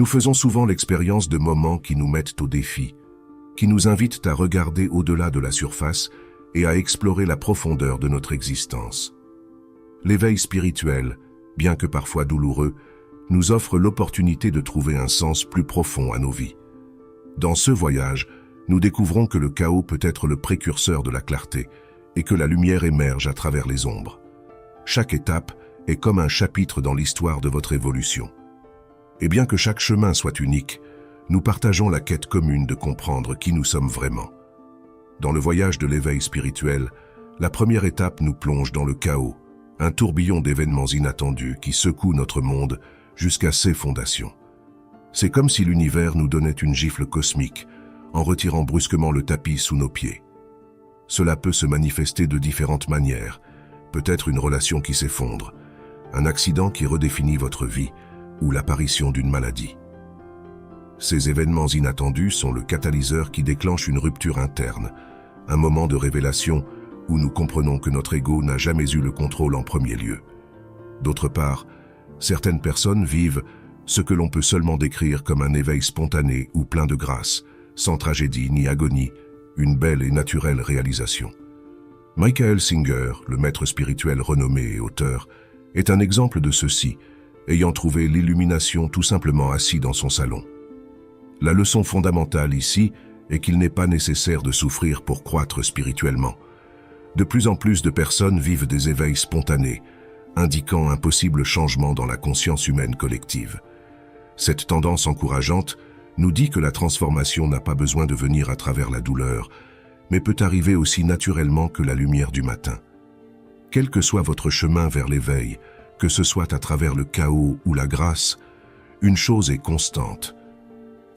Nous faisons souvent l'expérience de moments qui nous mettent au défi, qui nous invitent à regarder au-delà de la surface et à explorer la profondeur de notre existence. L'éveil spirituel, bien que parfois douloureux, nous offre l'opportunité de trouver un sens plus profond à nos vies. Dans ce voyage, nous découvrons que le chaos peut être le précurseur de la clarté et que la lumière émerge à travers les ombres. Chaque étape est comme un chapitre dans l'histoire de votre évolution. Et bien que chaque chemin soit unique, nous partageons la quête commune de comprendre qui nous sommes vraiment. Dans le voyage de l'éveil spirituel, la première étape nous plonge dans le chaos, un tourbillon d'événements inattendus qui secoue notre monde jusqu'à ses fondations. C'est comme si l'univers nous donnait une gifle cosmique en retirant brusquement le tapis sous nos pieds. Cela peut se manifester de différentes manières, peut-être une relation qui s'effondre, un accident qui redéfinit votre vie ou l'apparition d'une maladie. Ces événements inattendus sont le catalyseur qui déclenche une rupture interne, un moment de révélation où nous comprenons que notre ego n'a jamais eu le contrôle en premier lieu. D'autre part, certaines personnes vivent ce que l'on peut seulement décrire comme un éveil spontané ou plein de grâce, sans tragédie ni agonie, une belle et naturelle réalisation. Michael Singer, le maître spirituel renommé et auteur, est un exemple de ceci, ayant trouvé l'illumination tout simplement assis dans son salon. La leçon fondamentale ici est qu'il n'est pas nécessaire de souffrir pour croître spirituellement. De plus en plus de personnes vivent des éveils spontanés, indiquant un possible changement dans la conscience humaine collective. Cette tendance encourageante nous dit que la transformation n'a pas besoin de venir à travers la douleur, mais peut arriver aussi naturellement que la lumière du matin. Quel que soit votre chemin vers l'éveil, que ce soit à travers le chaos ou la grâce, une chose est constante.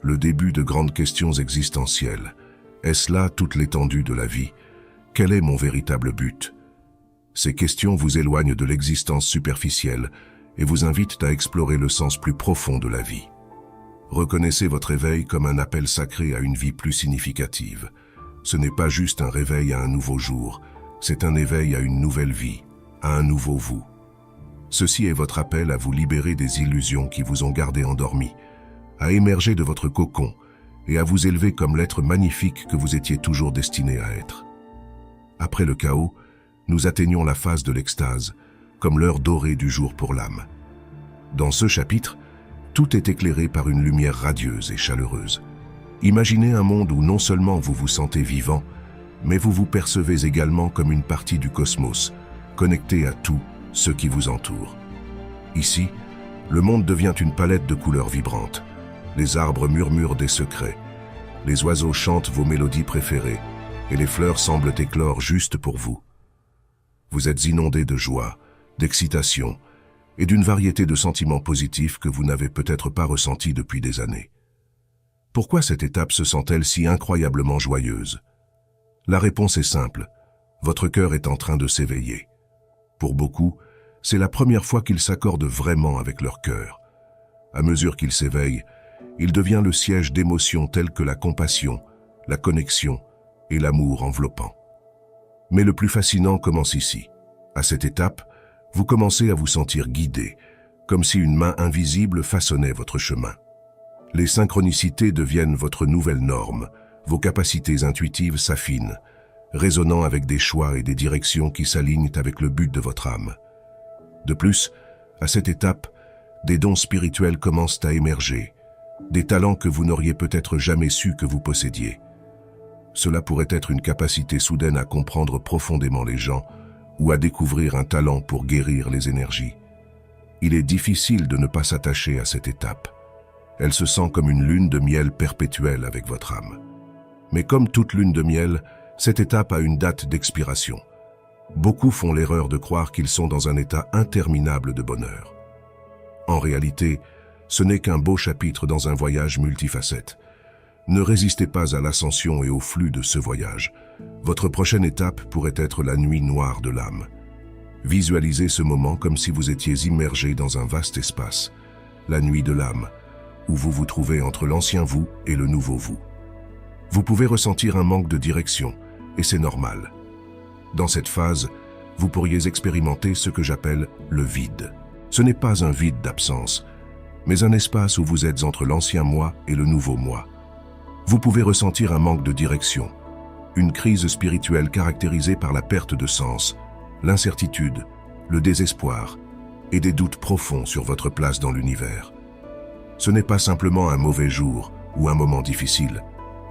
Le début de grandes questions existentielles. Est-ce là toute l'étendue de la vie? Quel est mon véritable but? Ces questions vous éloignent de l'existence superficielle et vous invitent à explorer le sens plus profond de la vie. Reconnaissez votre éveil comme un appel sacré à une vie plus significative. Ce n'est pas juste un réveil à un nouveau jour, c'est un éveil à une nouvelle vie, à un nouveau vous. Ceci est votre appel à vous libérer des illusions qui vous ont gardé endormi, à émerger de votre cocon et à vous élever comme l'être magnifique que vous étiez toujours destiné à être. Après le chaos, nous atteignons la phase de l'extase, comme l'heure dorée du jour pour l'âme. Dans ce chapitre, tout est éclairé par une lumière radieuse et chaleureuse. Imaginez un monde où non seulement vous vous sentez vivant, mais vous vous percevez également comme une partie du cosmos, connecté à tout ce qui vous entoure. Ici, le monde devient une palette de couleurs vibrantes. Les arbres murmurent des secrets, les oiseaux chantent vos mélodies préférées, et les fleurs semblent éclore juste pour vous. Vous êtes inondé de joie, d'excitation et d'une variété de sentiments positifs que vous n'avez peut-être pas ressentis depuis des années. Pourquoi cette étape se sent-elle si incroyablement joyeuse? La réponse est simple, votre cœur est en train de s'éveiller. Pour beaucoup, c'est la première fois qu'ils s'accordent vraiment avec leur cœur. À mesure qu'ils s'éveillent, il devient le siège d'émotions telles que la compassion, la connexion et l'amour enveloppant. Mais le plus fascinant commence ici. À cette étape, vous commencez à vous sentir guidé, comme si une main invisible façonnait votre chemin. Les synchronicités deviennent votre nouvelle norme, vos capacités intuitives s'affinent, résonnant avec des choix et des directions qui s'alignent avec le but de votre âme. De plus, à cette étape, des dons spirituels commencent à émerger, des talents que vous n'auriez peut-être jamais su que vous possédiez. Cela pourrait être une capacité soudaine à comprendre profondément les gens ou à découvrir un talent pour guérir les énergies. Il est difficile de ne pas s'attacher à cette étape. Elle se sent comme une lune de miel perpétuelle avec votre âme. Mais comme toute lune de miel, cette étape a une date d'expiration. Beaucoup font l'erreur de croire qu'ils sont dans un état interminable de bonheur. En réalité, ce n'est qu'un beau chapitre dans un voyage multifacette. Ne résistez pas à l'ascension et au flux de ce voyage. Votre prochaine étape pourrait être la nuit noire de l'âme. Visualisez ce moment comme si vous étiez immergé dans un vaste espace, la nuit de l'âme, où vous vous trouvez entre l'ancien vous et le nouveau vous. Vous pouvez ressentir un manque de direction, et c'est normal. Dans cette phase, vous pourriez expérimenter ce que j'appelle le vide. Ce n'est pas un vide d'absence, mais un espace où vous êtes entre l'ancien moi et le nouveau moi. Vous pouvez ressentir un manque de direction, une crise spirituelle caractérisée par la perte de sens, l'incertitude, le désespoir et des doutes profonds sur votre place dans l'univers. Ce n'est pas simplement un mauvais jour ou un moment difficile,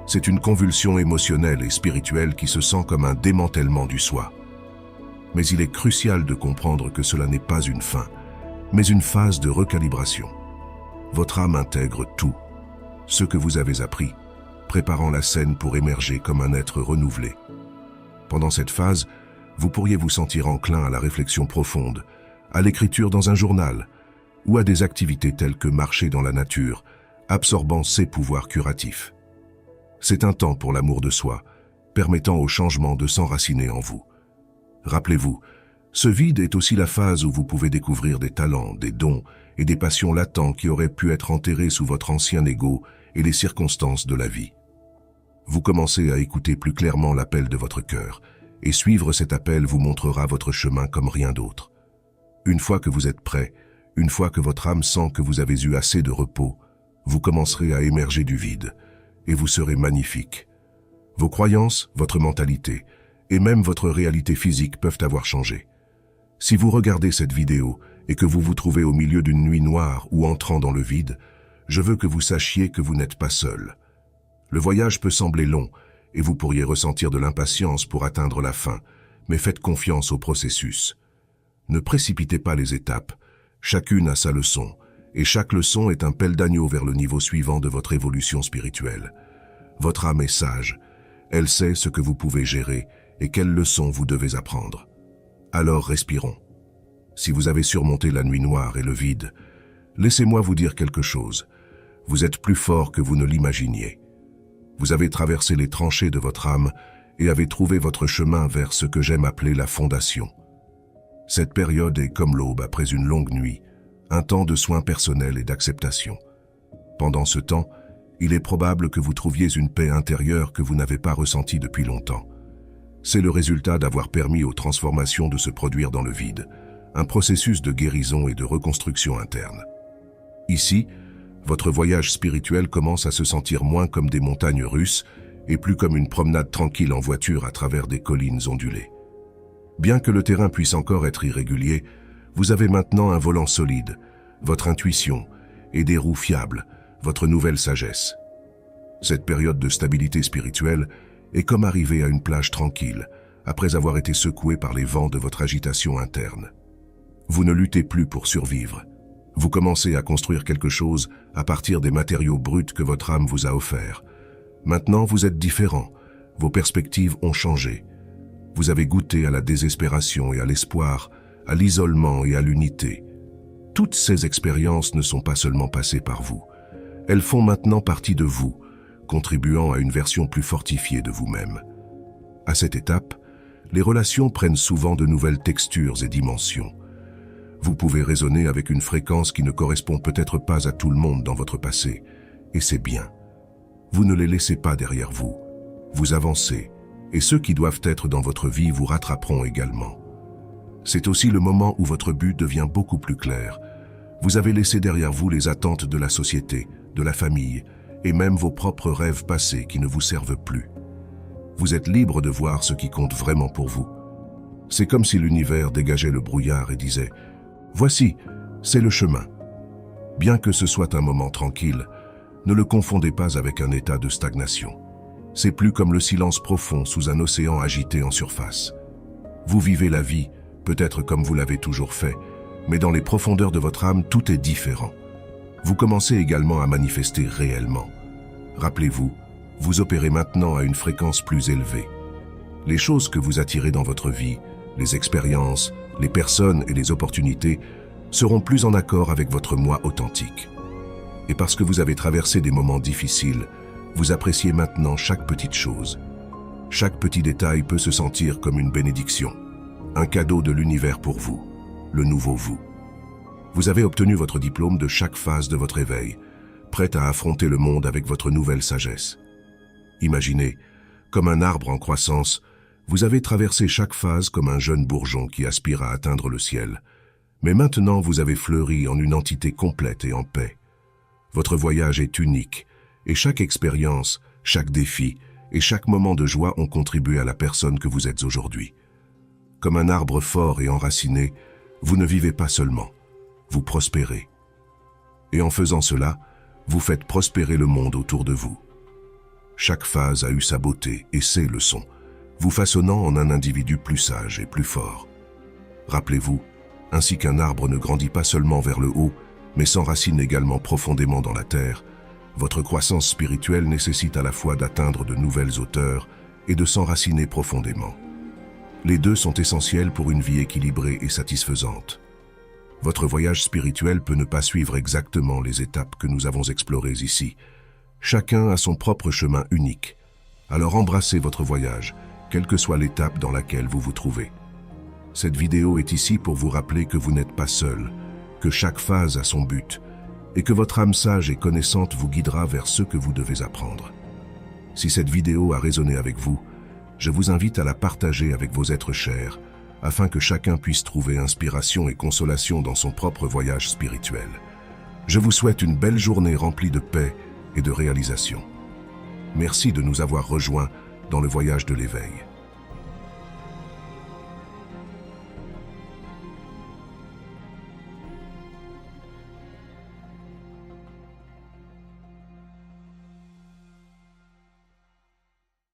c'est une convulsion émotionnelle et spirituelle qui se sent comme un démantèlement du soi. Mais il est crucial de comprendre que cela n'est pas une fin, mais une phase de recalibration. Votre âme intègre tout, ce que vous avez appris, préparant la scène pour émerger comme un être renouvelé. Pendant cette phase, vous pourriez vous sentir enclin à la réflexion profonde, à l'écriture dans un journal, ou à des activités telles que marcher dans la nature, absorbant ses pouvoirs curatifs. C'est un temps pour l'amour de soi, permettant au changement de s'enraciner en vous. Rappelez-vous, ce vide est aussi la phase où vous pouvez découvrir des talents, des dons et des passions latents qui auraient pu être enterrés sous votre ancien ego et les circonstances de la vie. Vous commencez à écouter plus clairement l'appel de votre cœur, et suivre cet appel vous montrera votre chemin comme rien d'autre. Une fois que vous êtes prêt, une fois que votre âme sent que vous avez eu assez de repos, vous commencerez à émerger du vide, et vous serez magnifique. Vos croyances, votre mentalité, et même votre réalité physique peuvent avoir changé. Si vous regardez cette vidéo et que vous vous trouvez au milieu d'une nuit noire ou entrant dans le vide, je veux que vous sachiez que vous n'êtes pas seul. Le voyage peut sembler long et vous pourriez ressentir de l'impatience pour atteindre la fin, mais faites confiance au processus. Ne précipitez pas les étapes, chacune a sa leçon, et chaque leçon est un pelle d'agneau vers le niveau suivant de votre évolution spirituelle. Votre âme est sage, elle sait ce que vous pouvez gérer et quelles leçons vous devez apprendre. Alors respirons. Si vous avez surmonté la nuit noire et le vide, laissez-moi vous dire quelque chose. Vous êtes plus fort que vous ne l'imaginiez. Vous avez traversé les tranchées de votre âme et avez trouvé votre chemin vers ce que j'aime appeler la fondation. Cette période est comme l'aube après une longue nuit, un temps de soins personnels et d'acceptation. Pendant ce temps, il est probable que vous trouviez une paix intérieure que vous n'avez pas ressentie depuis longtemps. C'est le résultat d'avoir permis aux transformations de se produire dans le vide, un processus de guérison et de reconstruction interne. Ici, votre voyage spirituel commence à se sentir moins comme des montagnes russes et plus comme une promenade tranquille en voiture à travers des collines ondulées. Bien que le terrain puisse encore être irrégulier, vous avez maintenant un volant solide, votre intuition et des roues fiables, votre nouvelle sagesse. Cette période de stabilité spirituelle est comme arriver à une plage tranquille, après avoir été secoué par les vents de votre agitation interne. Vous ne luttez plus pour survivre. Vous commencez à construire quelque chose à partir des matériaux bruts que votre âme vous a offerts. Maintenant, vous êtes différent. Vos perspectives ont changé. Vous avez goûté à la désespération et à l'espoir, à l'isolement et à l'unité. Toutes ces expériences ne sont pas seulement passées par vous. Elles font maintenant partie de vous, contribuant à une version plus fortifiée de vous-même. À cette étape, les relations prennent souvent de nouvelles textures et dimensions. Vous pouvez raisonner avec une fréquence qui ne correspond peut-être pas à tout le monde dans votre passé, et c'est bien. Vous ne les laissez pas derrière vous. Vous avancez, et ceux qui doivent être dans votre vie vous rattraperont également. C'est aussi le moment où votre but devient beaucoup plus clair. Vous avez laissé derrière vous les attentes de la société, de la famille, et même vos propres rêves passés qui ne vous servent plus. Vous êtes libre de voir ce qui compte vraiment pour vous. C'est comme si l'univers dégageait le brouillard et disait « Voici, c'est le chemin ». Bien que ce soit un moment tranquille, ne le confondez pas avec un état de stagnation. C'est plus comme le silence profond sous un océan agité en surface. Vous vivez la vie, peut-être comme vous l'avez toujours fait, mais dans les profondeurs de votre âme, tout est différent. Vous commencez également à manifester réellement. Rappelez-vous, vous opérez maintenant à une fréquence plus élevée. Les choses que vous attirez dans votre vie, les expériences, les personnes et les opportunités seront plus en accord avec votre moi authentique. Et parce que vous avez traversé des moments difficiles, vous appréciez maintenant chaque petite chose. Chaque petit détail peut se sentir comme une bénédiction, un cadeau de l'univers pour vous, le nouveau vous. Vous avez obtenu votre diplôme de chaque phase de votre éveil, prête à affronter le monde avec votre nouvelle sagesse. Imaginez, comme un arbre en croissance, vous avez traversé chaque phase comme un jeune bourgeon qui aspire à atteindre le ciel. Mais maintenant, vous avez fleuri en une entité complète et en paix. Votre voyage est unique, et chaque expérience, chaque défi et chaque moment de joie ont contribué à la personne que vous êtes aujourd'hui. Comme un arbre fort et enraciné, vous ne vivez pas seulement, vous prospérez. Et en faisant cela, vous faites prospérer le monde autour de vous. Chaque phase a eu sa beauté et ses leçons, vous façonnant en un individu plus sage et plus fort. Rappelez-vous, ainsi qu'un arbre ne grandit pas seulement vers le haut, mais s'enracine également profondément dans la terre, votre croissance spirituelle nécessite à la fois d'atteindre de nouvelles hauteurs et de s'enraciner profondément. Les deux sont essentiels pour une vie équilibrée et satisfaisante. Votre voyage spirituel peut ne pas suivre exactement les étapes que nous avons explorées ici. Chacun a son propre chemin unique. Alors embrassez votre voyage, quelle que soit l'étape dans laquelle vous vous trouvez. Cette vidéo est ici pour vous rappeler que vous n'êtes pas seul, que chaque phase a son but, et que votre âme sage et connaissante vous guidera vers ce que vous devez apprendre. Si cette vidéo a résonné avec vous, je vous invite à la partager avec vos êtres chers, afin que chacun puisse trouver inspiration et consolation dans son propre voyage spirituel. Je vous souhaite une belle journée remplie de paix et de réalisation. Merci de nous avoir rejoints dans le voyage de l'éveil.